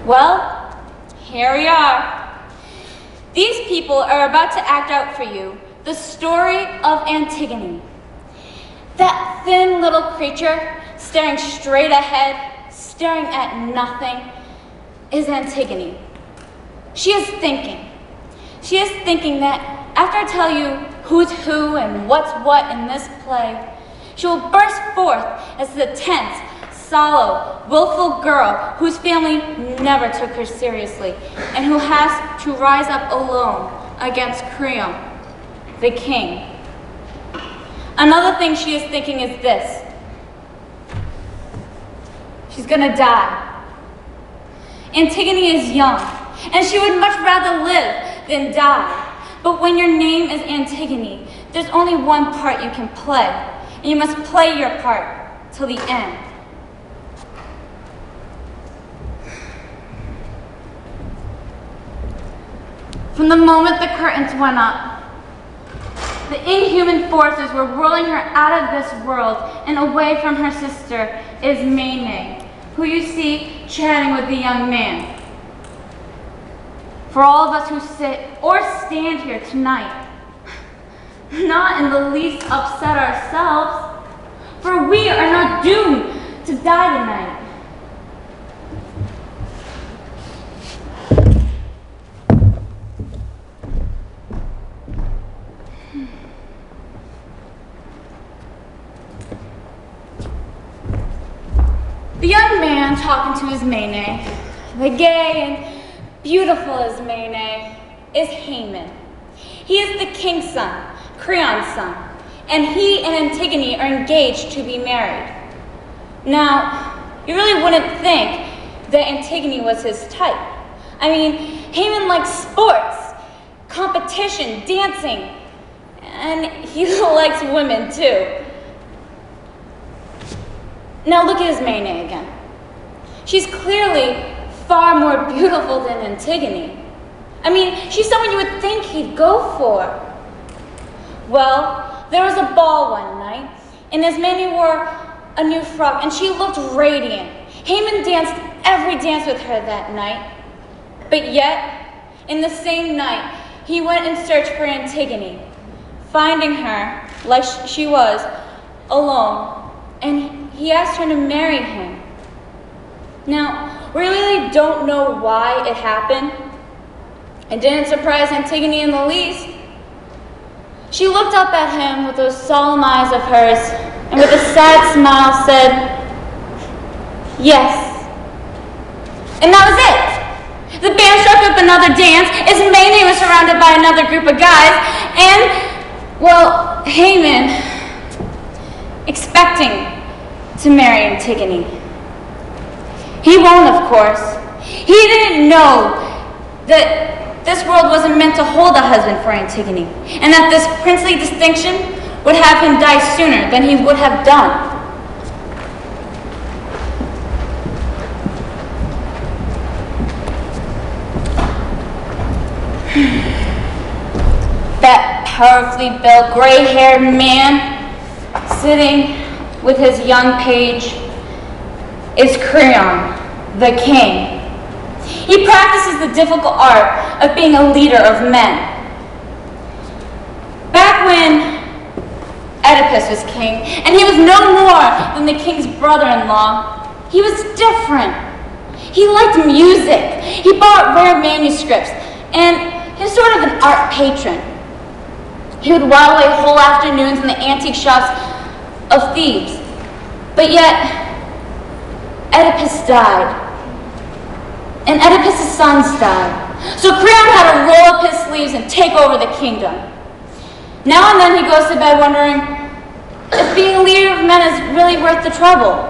Well, here we are. These people are about to act out for you the story of Antigone. That thin little creature staring straight ahead, staring at nothing, is Antigone. She is thinking. She is thinking that after I tell you who's who and what's what in this play, she will burst forth as the tense, sallow, willful girl whose family never took her seriously and who has to rise up alone against Creon, the king. Another thing she is thinking is this. She's gonna die. Antigone is young, and she would much rather live than die. But when your name is Antigone, there's only one part you can play, and you must play your part till the end. From the moment the curtains went up, the inhuman forces were whirling her out of this world and away from her sister Ismene, who you see chatting with the young man. For all of us who sit or stand here tonight, not in the least upset ourselves, for we are not doomed to die tonight. The young man talking to Ismene, the gay and beautiful Ismene, is Haman. He is the king's son, Creon's son, and he and Antigone are engaged to be married. Now, you really wouldn't think that Antigone was his type. I mean, Haman likes sports, competition, dancing, and he likes women too. Now look at Ismene again. She's clearly far more beautiful than Antigone. I mean, she's someone you would think he'd go for. Well, there was a ball one night, and Ismene wore a new frock, and she looked radiant. Haman danced every dance with her that night. But yet, in the same night, he went in search for Antigone, finding her, like she was, alone, and he asked her to marry him. Now, we really don't know why it happened. It didn't surprise Antigone in the least. She looked up at him with those solemn eyes of hers, and with a sad smile said, "Yes." And that was it. The band struck up another dance, Ismene was surrounded by another group of guys, and, well, Haman, expecting to marry Antigone. He won't, of course. He didn't know that this world wasn't meant to hold a husband for Antigone, and that this princely distinction would have him die sooner than he would have done. That powerfully built, gray-haired man sitting with his young page is Creon, the king. He practices the difficult art of being a leader of men. Back when Oedipus was king, and he was no more than the king's brother-in-law, he was different. He liked music. He bought rare manuscripts, and he was sort of an art patron. He would while away whole afternoons in the antique shops of Thebes. But yet, Oedipus died, and Oedipus' sons died. So Creon had to roll up his sleeves and take over the kingdom. Now and then he goes to bed wondering if being a leader of men is really worth the trouble.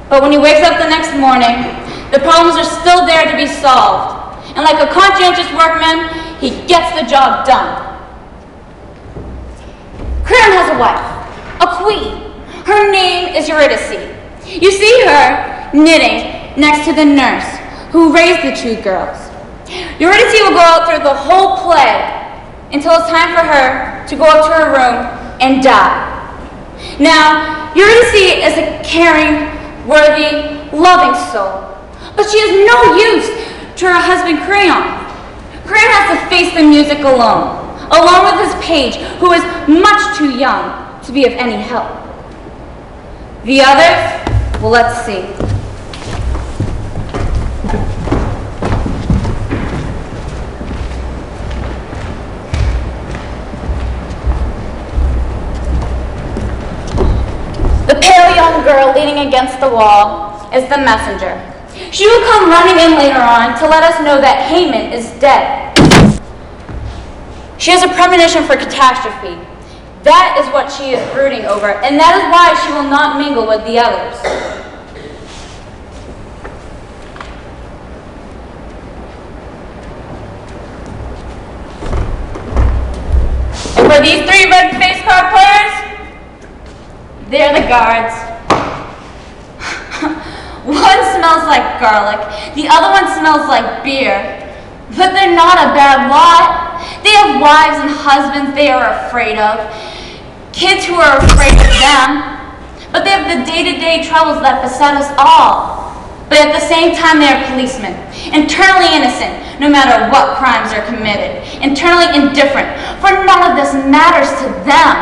But when he wakes up the next morning, the problems are still there to be solved. And like a conscientious workman, he gets the job done. Creon has a wife, a queen. Her name is Eurydice. You see her knitting next to the nurse who raised the two girls. Eurydice will go out through the whole play until it's time for her to go up to her room and die. Now, Eurydice is a caring, worthy, loving soul. But she is no use to her husband Creon. Creon has to face the music alone with his page, who is much too young to be of any help. The others, well, let's see. The pale young girl leaning against the wall is the messenger. She will come running in later on to let us know that Haman is dead. She has a premonition for catastrophe. That is what she is brooding over, and that is why she will not mingle with the others. And for these three red face card players, they're the guards. One smells like garlic, the other one smells like beer. But they're not a bad lot. They have wives and husbands they are afraid of, kids who are afraid of them. But they have the day-to-day troubles that beset us all. But at the same time, they are policemen, internally innocent, no matter what crimes are committed, internally indifferent, for none of this matters to them.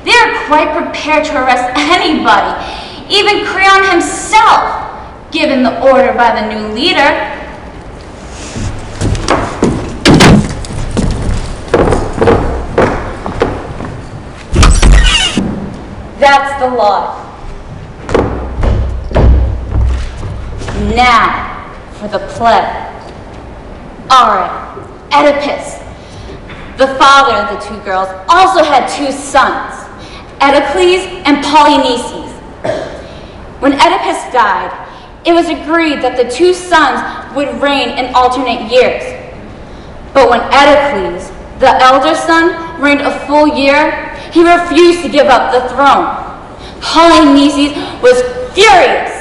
They are quite prepared to arrest anybody, even Creon himself, given the order by the new leader. That's the lot. Now for the play. Alright, Oedipus, the father of the two girls, also had two sons, Oedicles and Polynices. When Oedipus died, it was agreed that the two sons would reign in alternate years. But when Oedicles, the elder son, reigned a full year, he refused to give up the throne. Polynices was furious.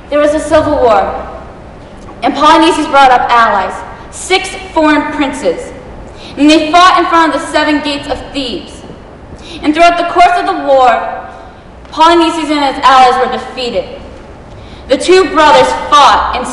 There was a civil war, and Polynices brought up allies, 6 foreign princes, and they fought in front of the 7 gates of Thebes. And throughout the course of the war, Polynices and his allies were defeated. The two brothers fought in